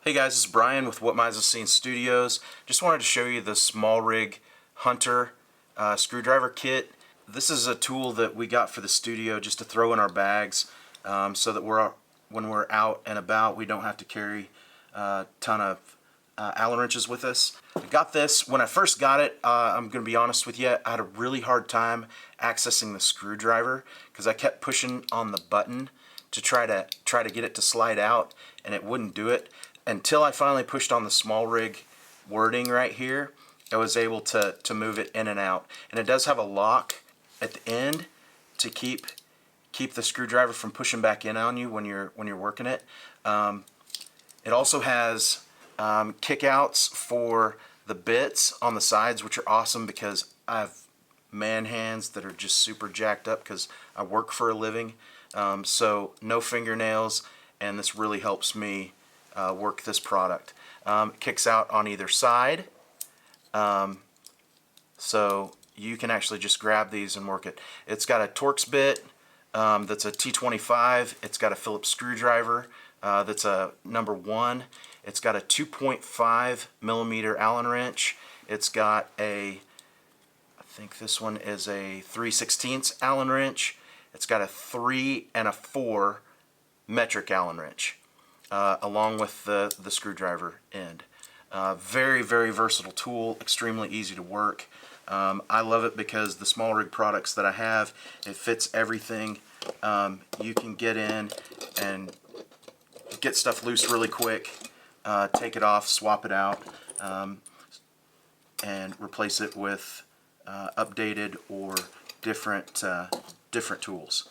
Hey guys, this is Brian with What Mize Has Seen Studios. Just wanted to show you the Smallrig Hunter screwdriver kit. This is a tool that we got for the studio just to throw in our bags so that when we're out and about we don't have to carry a ton of Allen wrenches with us. I got this when I first got it. I'm going to be honest with you, I had a really hard time accessing the screwdriver because I kept pushing on the button to try to get it to slide out, and it wouldn't do it. Until I finally pushed on the Smallrig wording right here, I was able to move it in and out. And it does have a lock at the end to keep the screwdriver from pushing back in on you when you're working it. It also has kickouts for the bits on the sides, which are awesome because I have man hands that are just super jacked up because I work for a living. So no fingernails, and this really helps me work this product. It kicks out on either side, so you can actually just grab these and work it. It's got a Torx bit that's a T25. It's got a Phillips screwdriver that's a number 1. It's got a 2.5 millimeter Allen wrench. It's got I think this one is a 3/16 Allen wrench. It's got a 3 and a 4 metric Allen wrench, along with the screwdriver end. Very, very versatile tool, extremely easy to work. I love it because the Smallrig products that I have, it fits everything. You can get in and get stuff loose really quick, take it off, swap it out, and replace it with updated or different tools.